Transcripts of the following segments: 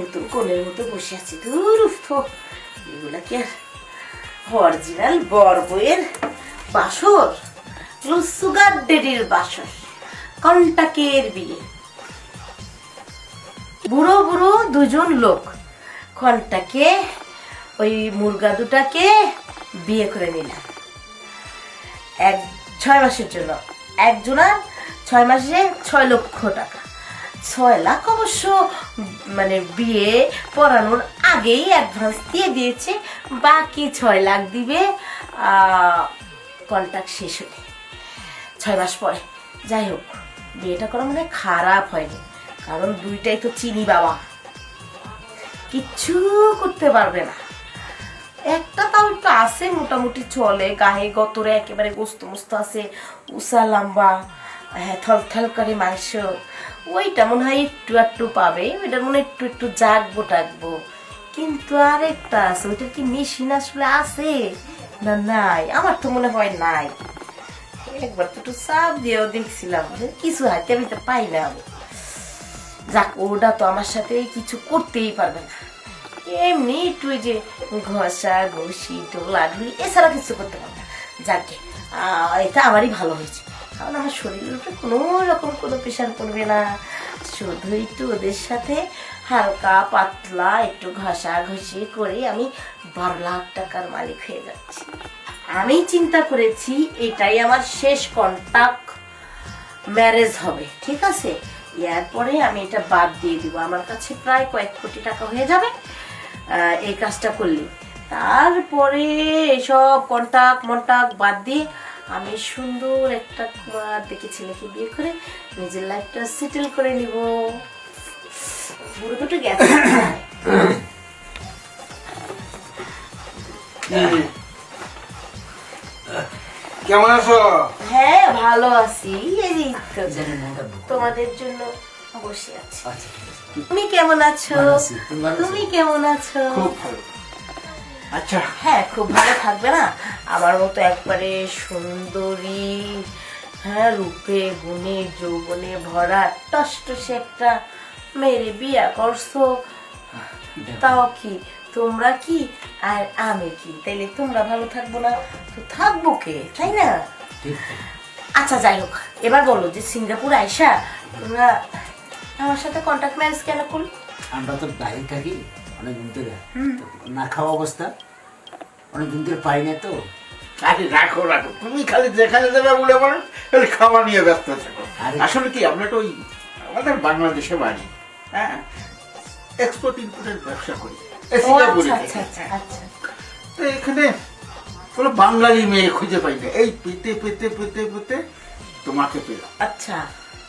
নতুন কোণের মতো বসে আছি। দূর এগুলা কি আর অরিজিনাল বর বইয়ের বাসর, সুগার ডেডির বাসর, কন্টাকের বিয়ে। বুড়ো বুড়ো দুজন লোক কন্টাকে ওই মুরগা দুটাকে বিয়ে করে নিলাম 6 মাসের জন্য। একজনার 6 মাসে 6 লক্ষ টাকা। 6 লাখ অবশ্য মানে বিয়ে পড়ানোর আগেই অ্যাডভান্স দিয়ে দিয়েছে, বাকি 6 লাখ দিবে কন্ট্রাক্ট শেষ হলে 6 মাস পরে। যাই হোক, বিয়েটা করা মানে খারাপ হয়নি, কারণ দুইটাই তো চিনি বাবা, কিচ্ছু করতে পারবে না। একটা তাও একটু আছে, মোটামুটি চলে, গায়ে গতরে একেবারে গোস্ত মোস্ত আছে, উষা লম্বা, হ্যাঁ থলথল করে মাংস, ওইটা মনে হয় একটু একটু পাবে, ওইটার মনে হয় একটু একটু জাগবো টাকবো। কিন্তু আরেকটা আছে, ওইটার কি মেশিন আসলে আছে না নাই, আমার তো মনে হয় নাই। একবার তো একটু চাপ দিয়েও দেখছিলাম, কিছু হাতে আমি তো পাই না। আমি যাক, ওটা তো আমার সাথে কিছু করতেই পারবে না, এমনি একটু যে ঘষা ঘষি ঢোলাঢুলি এছাড়া কিছু করতে পারবে না। যাকে এটা আমারই ভালো হয়েছে, কারণ আমার শরীরের উপরে কোনো রকম কোনো প্রেশার পড়বে না। শুধু একটু ওদের সাথে হালকা পাতলা একটু ঘষা ঘষি করে আমি 12 লাখ টাকার মালিক হয়ে যাচ্ছি। আমি চিন্তা করেছি এটাই আমার শেষ কন্টাক্ট, ম্যারেজ হবে, ঠিক আছে? এরপরে আমি এটা বাদ দিয়ে দিব, আমার কাছে প্রায় কয়েক কোটি টাকা হয়ে যাবে এই কাজটা করলে। তারপরে এসব কন্টাক্ট মন্টাক্ট বাদ দিয়ে আমি সুন্দর একটা দেখে ছেলেকে বিয়ে করে নিজের লাইফটা সেটেল করে নিব। বুড়ো দুটো গেছে। কেমন আছো? হ্যাঁ ভালো আছি, তোমাদের জন্য বসে আছি। তুমি কেমন আছো? তুমি কেমন আছো? খুব ভালো। আচ্ছা, হ্যাঁ খুব ভালো থাকবে না? আমার মতো একবারে সুন্দরী, হ্যাঁ রূপে গুণে যৌবনে ভরা টসটসে একটা মেরে বিয়া করছো, তাও কি তোমরা কি আর আমি কি, তাইলে তোমরা ভালো থাকবো না তো থাকবো কে, তাই না? আচ্ছা যাই হোক, এবার বলো যে সিঙ্গাপুর আইসা তোমরা আমার সাথে কন্টাক্ট ম্যারেজ কেন করলি? আমরা তো বাইরে থাকি অনেকদিন ধরে, না খাওয়া অবস্থা, অনেকদিন ধরে পাই না তো। আরে রাখো রাখো, তুমি খালি যেখানে যাবে বলে বলো, খালি খাওয়া নিয়ে ব্যস্ত থাকো। আসলে কি, আমরা তো ওই আমাদের বাংলাদেশে বাড়ি, হ্যাঁ এক্সপোর্ট ইম্পোর্টের ব্যবসা করি সিঙ্গাপুরে। তো এখানে কোনো বাঙালি মেয়ে খুঁজে পাই না, এই পেতে পেতে পেতে পেতে তোমাকে পেলাম। আচ্ছা,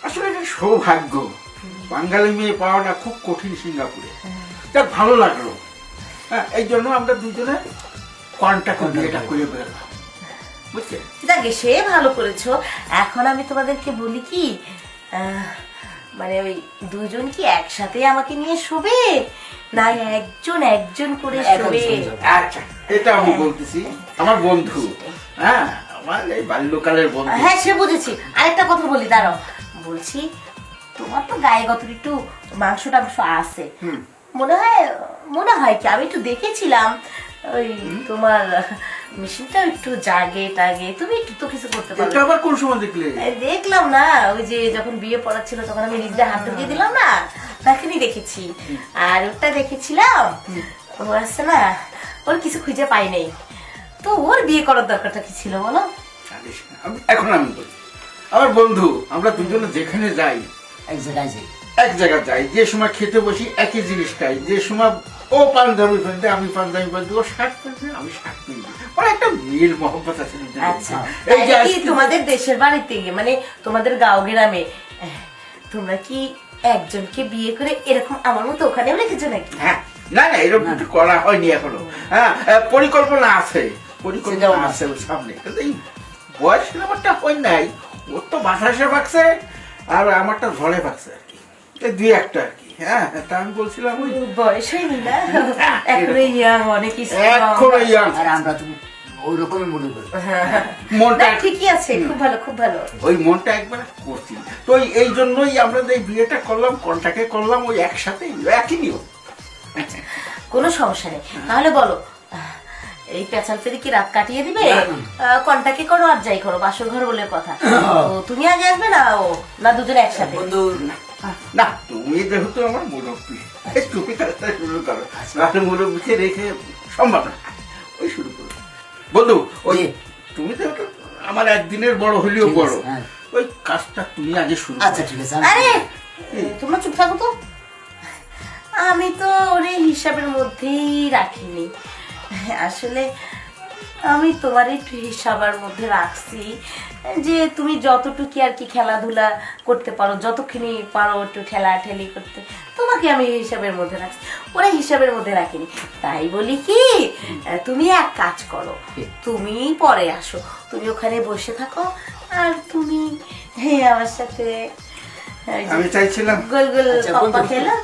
আসলে এটা সৌভাগ্য, বাঙালি মেয়ে পাওয়াটা খুব কঠিন সিঙ্গাপুরে। যাক ভালো লাগলো, হ্যাঁ এই জন্য আমরা দুজনে কন্টাক্ট বিয়েটা করে বেরোলাম, বুঝলে? যাকে সে ভালো করেছো। এখন আমি তোমাদেরকে বলি কি, মানে ওই দুজন কি একসাথে আমাকে নিয়ে শোবে না একজন একজন করে শোবে? আচ্ছা, এটা আমি বলতেছি, আমার বন্ধু, হ্যাঁ আমার এই বাল্যকালের বন্ধু। হ্যাঁ সে বুঝেছি। আরেকটা কথা বলি, দাঁড়াও, বলছি তোমার তো গায়ে গত একটু মাংস টাংস আছে, মনে হয় কি আমি একটু দেখেছিলাম ওই তোমার মেশিনটা একটু জাগে টাগে, তুমি একটু তো কিছু করতে পারো। এটা আবার কোন সময় দেখলে? দেখলাম না, ওই যে যখন বিয়ে পড়া ছিল তখন আমি নিজে হাত ঢুকিয়ে দিলাম না, তখনই দেখেছি। আর ওটা দেখেছিলাম ও আছে না, ওর কিছু খুঁজে পাই নাই, তো ওর বিয়ে করার দরকারটা কি ছিল বলো? এখন আমি বলি, আমার বন্ধু, আমরা দুজনে যেখানে যাই এক জায়গায় যাই, যে সময় খেতে বসি একই জিনিস খাই, যে সময় ও পাঞ্জাবি পড়তে আমি পাঞ্জাবি পড়তে, ও শার্ট পড়তে আমি শার্ট পরি, মানে একটা মিল মহব্বত আছে। আচ্ছা, এই যে তোমাদের দেশের বাড়িতে মানে তোমাদের গাঁও গ্রামে তোমরা কি একজনকে বিয়ে করে এরকম আমার মতো ওখানেও রেখেছো নাকি? হ্যাঁ, না না এরকম কিছু করা হয়নি এখনো, হ্যাঁ পরিকল্পনা আছে, পরিকল্পনা আছে সামনে, কিন্তু এই বয়স ব্যাপারটা হয় নাই। ওর তো বাতাসে পাকছে আর আমারটা ঝড়ে পাকছে আর কি, এই দুই একটা আর কি। হ্যাঁ তা আমি বলছিলাম ওই বয়স হয়নি না, এখনো ইয়াং, অনেক এখনো ইয়াং, আর আমরা তো ওই রকমই মনে করি। মনটা ঠিকই আছে, খুব ভালো খুব ভালো, ওই মনটা একবার করছি। তো এই জন্যই আমরা যে বিয়েটা করলাম, কন্টাক্টে করলাম, ওই একসাথে একই নিয়ম, কোনো সমস্যা নেই। তাহলে বলো, এই পেঁচাল ফেরি কি রাত কাটিয়ে দিবে? কন্টাকে করো আর যাই করো, বাসর ঘর বলে কথা। তো তুমি আগে আসবে না ও, না দুজনে একসাথে? বন্ধু না, তুমি যেহেতু আমার মুরব্বী, তুমি কাজটা শুরু করো। আসলে মুরব্বীকে রেখে সম্ভব না, ওই শুরু করো। বন্ধু, ওই জি। তুমি তো আমার একদিনের বড় হলেও ঠিক বড়, আছে, হ্যাঁ। ওই কাজটা তুমি আগে শুরু আচ্ছা করো। ঠিক আছে আরে তোমরা চুপ থাকো তো, আমি তো ওরে হিসাবের মধ্যেই রাখিনি। আসলে আমি তোমার একটু হিসাবের মধ্যে রাখছি, যে তুমি যতটুকু আর কি খেলাধুলা করতে পারো, যতক্ষণই পারো একটু ঠেলাঠেলি করতে, তোমাকে আমি হিসাবের মধ্যে রাখছি, ওরা হিসাবের মধ্যে রাখিনি। তাই বলি কি, তুমি এক কাজ করো, তুমি পরে আসো, তুমি ওখানে বসে থাকো, আর তুমি আমার সাথে আমি চাইছিলাম গোল গোল আচ্ছা, পাপ্পা বন্ধু। খেলা।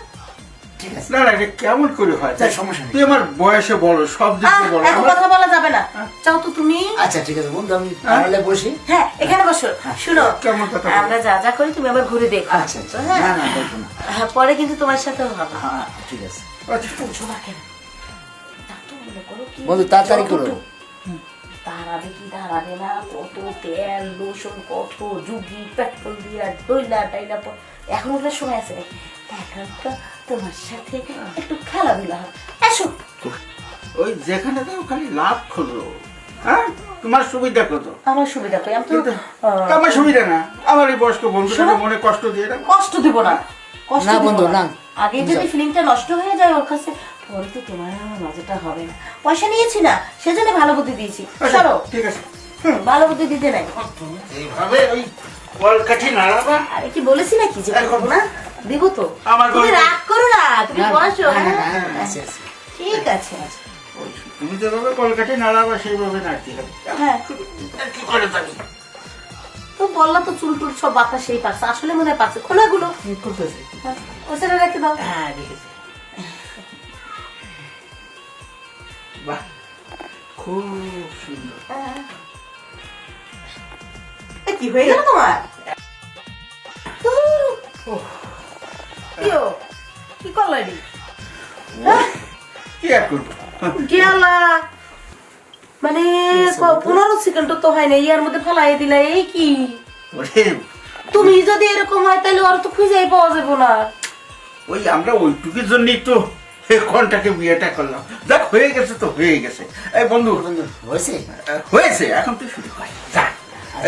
ঠিক আছে না না, এটা কেমন করে হয়? না, সমস্যা নেই। তুই আমার বয়সে বড়, সব দিক থেকে বড়। এত আমার- কথা বলা যাবে না, চাও তো তুমি। আচ্ছা ঠিক আছে বন্ধু, আমি তাহলে বসি। হ্যাঁ এখানে বসো, শুনো কেমন কথা বলো? আমরা যা যা করি তুমি আবার ঘুরে দেখো। আচ্ছা আচ্ছা, হ্যাঁ না না বলবো না। হ্যাঁ, পরে কিন্তু তোমার সাথেও হবে। হ্যাঁ ঠিক আছে আচ্ছা, বুঝো না কেন? তা তো মনে করো কি, বন্ধু, তাড়াতাড়ি করো। যতটুকু দাঁড়াবে কি দাঁড়াবে না, কত তেল লোশন, কত যুগি পেট্রোল দিয়ে দইলা টাইলা এখন ওগুলো সময় আছে নাকি? এখন তো তোমার সাথে একটু খেলাধুলা হবে, এসো। ওই যেখানে যাও খালি লাভ খোঁজো, হ্যাঁ? তোমার সুবিধা কত? আমার সুবিধা কই, আমি তো কিন্তু আমার সুবিধা না, আমার এই বয়স্ক বন্ধুটাকে মনে কষ্ট দিয়ে রাখো। কষ্ট দিব না, কষ্ট না দিব বন্ধু, না। আগে যদি ফিলিংটা নষ্ট হয়ে যায় ওর কাছে, পরে তো তোমার আমার মজাটা হবে না। পয়সা নিয়েছি না, সেজন্য ভালো বুদ্ধি দিয়েছি। আচ্ছা, সরো, ঠিক আছে। ভালো বুদ্ধি দিতে নাই। তুমি এইভাবে ওই কলকাঠি নাড়াবা। আরে কি বলেছি নাকি যে করবো না, দিব তো। আমার তুমি গল্প- রাগ করো না, তুমি না, বসো। না, না, হ্যাঁ? না, আচ্ছা, আচ্ছা। ঠিক আছে। ওই তুমি যেভাবে কলকাঠি নাড়াবা সেইভাবে নাড়তে হবে। হ্যাঁ আর কি করে জানি? তো বললা তো, চুল টুল সব বাতাসেই পাচ্ছে, আসলে মনে হয় পাচ্ছে খোলাগুলো। কি করতেছে? হ্যাঁ, ওখানে রেখে দাও। হ্যাঁ, দেখেছি। বাহ, খুব সুন্দর। হ্যাঁ। এ, কি হয়ে গেল তোমার? কি করলো এটি? কি আর করবো? গেলা মানে 15 সেকেন্ড তো হয় না, ইয়ার মধ্যে ফেলাই দিলা, এই কি? ওরে, তুমি যদি এরকম হয় তাহলে ওর তো খুঁজেই পাওয়া যাবে না। ওই আমরা ওইটুকুর জন্যই তো কনটাকে বিয়েটা করলাম। দেখ, হয়ে গেছে তো হয়ে গেছে। এই বন্ধু, বন্ধু হয়েছে? হয়েছে, এখন তুই শুরু কর। যা,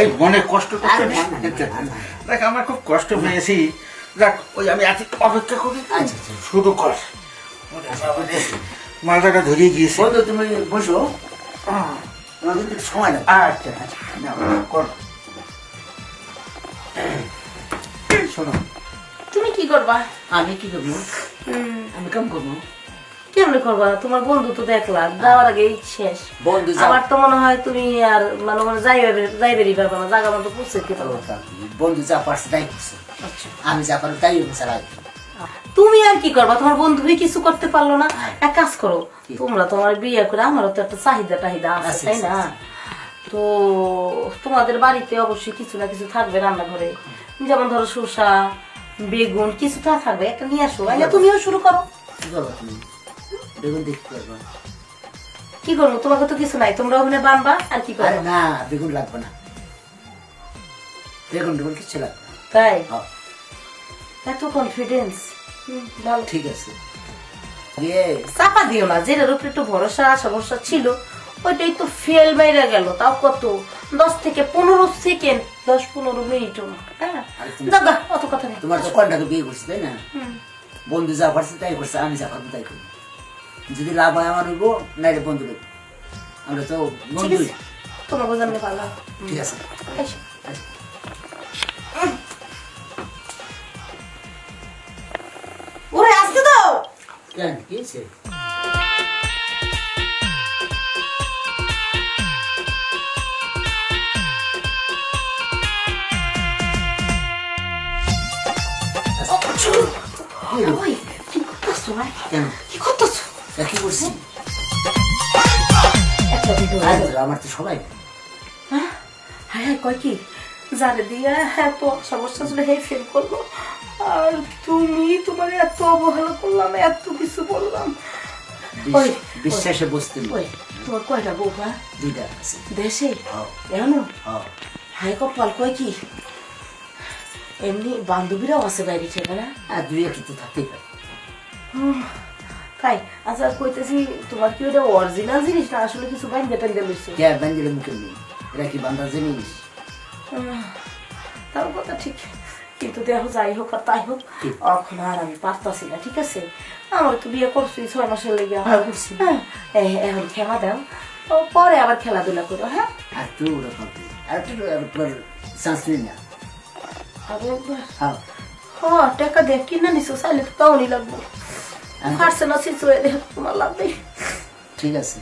এই মনে কষ্ট করতে আরে না, না, না, না। দেখ, আমার খুব কষ্ট পেয়েছি। দেখ, ওই আমি আজ অপেক্ষা করি। আচ্ছা, আচ্ছা। শুরু কর। মালটাটা ধরিয়ে গিয়েছে। বন্ধু তুমি বসো, তোমার কিন্তু একটু সময় লাগবে। আচ্ছা আচ্ছা, নাও, কর। শোনো, তুমি কি করবা? আমি কি করবো? আমি কাম করবো। কেমনে করবা? তোমার বন্ধু তো দেখলা যাওয়ার আগেই শেষ। বন্ধু যাও। আমার তো মনে হয় তুমি আর মানে মানে যাইবেরই পারবা না, জায়গা মতো পৌঁছে কি পারবা। বন্ধু যা পারছে তাই করছে, আচ্ছা, আমি যা পারবো তাই হবে চালাই। তুমি আর কি করবা? তোমার বন্ধুই কিছু করতে পারলো না। এক কাজ করো, কি? তোমরা তোমার বিয়ে করে, আমারও তো একটা চাহিদা টাহিদা আছে, আছে, তাই আছে, না? আছে। তো তোমাদের বাড়িতে অবশ্যই কিছু না কিছু থাকবে রান্নাঘরে, যেমন ধরো শসা, বেগুন, কিছুটা থাকবে, একটা নিয়ে আসো, আইনা তুমিও শুরু করো। কি করবো তুমি? বেগুন দেখতে পারবো? কি করবো? তোমাকে তো কিছু নাই, তোমরা ওখানে বানবা আর কি আরে করবো। না, বেগুন লাগবে না, বেগুন টেগুন কিছু লাগবে না। তাই হ্যাঁ, এত কনফিডেন্স, ভালো। ঠিক আছে। ইয়ে, চাপা দিও না, যেটার উপরে একটু ভরসা সমস্যা ছিল ওইটাই তো ফেল বাইরে গেল। তাও কত, 10 থেকে 15 সেকেন্ড, 10-15 মিনিটও না। হ্যাঁ, আরে তুমি- দাদা অত কথা নেই। তোমার তো কন্টাকে বিয়ে করছি তাই না? হুম। বন্ধু যা পারছে তাই করছে, আমি যা পারবো তাই করবো। যদি লাভ হয় আমার হইবো, নাইলে বন্ধু হইবো। আমরা তো ঠিক বন্ধুই। আছে, তোমাকে জানতে পারলাম। ঠিক আছে। এসো। ওরে আসতে দাও। কেন কি হয়েছে? ওই, কি করতেছো ভাই? কেন? কি করতেছো? তা কি করছি? একটা ভিডিও আর আমার তো সবাই। হ্যাঁ, হ্যাঁ, কয় কি? যারে দিয়া এত সমস্যা ছিল হে ফেল করলো, আর তুমি তোমার এত অবহেলা করলাম, এত কিছু বললাম। ওই, বিশ্বাসে বসতে ওই তোমার কয়টা বউপা? 2টা আছে। দেশে হ্যাঁ, এখনো? হ্যাঁ। হাই কপাল, কয় কি এমনি বান্ধবীরাও আছে বাইরে থেকে না? আর 2 তো থাকতেই পারে। তাই আচ্ছা কইতেছি, তোমার কি ওটা অরিজিনাল জিনিস না আসলে কিছু বাইন্দা টাইন্দা লইছো? কে বান্ধলে মুখে নেই, এরা কি বান্ধা জিনিস? তার কথা ঠিক, কিন্তু দেখো যাই হোক আর তাই হোক, এখন আর আমি পারতাছি না, ঠিক আছে? আমার তো বিয়ে করছি 6 মাসের লেগে। করছি। এখন খেলা দাও, ও পরে আবার খেলাধুলা করো। হ্যাঁ, আর তুই ওরা পাবি, আর একটু চান্স নিই না। আরে একবার হ্যাঁ, টাকা দেখ কিনা নিছো, চাইলে তো তাও নি লাগবো। ফাটছে না সিচুয়ে দেখ, তোমার লাগবে। ঠিক আছে,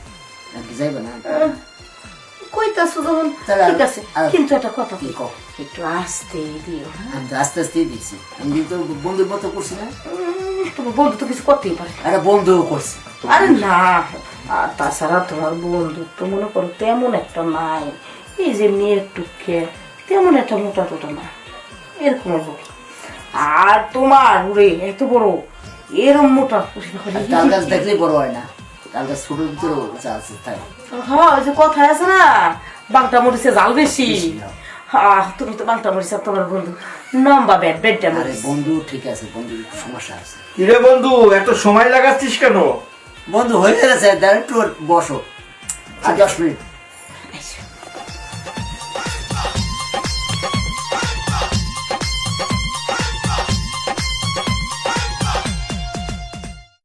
আর কি যাইবা না? কইতাছো যখন তাহলে ঠিক আছে, কিন্তু একটা কথা কি কও? একটু আসতে দিও। হ্যাঁ, আমি তো আস্তে আস্তেই দিচ্ছি, আমি তো বন্ধুর মতো করছি না। তোমার বন্ধু তো কিছু করতেই পারে। আরে বন্ধুও করছে। আরে না, আর তাছাড়া তোমার বন্ধু তো মনে করো তেমন একটা নাই, এই যে মেয়ের টুকে তেমন একটা মোটা টোটা না, এরকম বল। আর তোমার উড়ে এত বড় এরম মোটা তাল গাছ দেখলেই বড় হয় না, তাল গাছ ছোটোর ভিতরেও যা আছে তাই। হ্যাঁ, ওই যে কথা আছে না, বাংটা মরিচে জাল বেশি। তুমি তো বাংটা মরিচ, আর তোমার বন্ধু লম্বা বেড বেডটা আরে মরিচ। বন্ধু ঠিক আছে, বন্ধুর একটু সমস্যা আছে। কিরে বন্ধু, এত সময় লাগাচ্ছিস কেন? বন্ধু হয়ে গেছে, একটু বসো আর 10 মিনিট।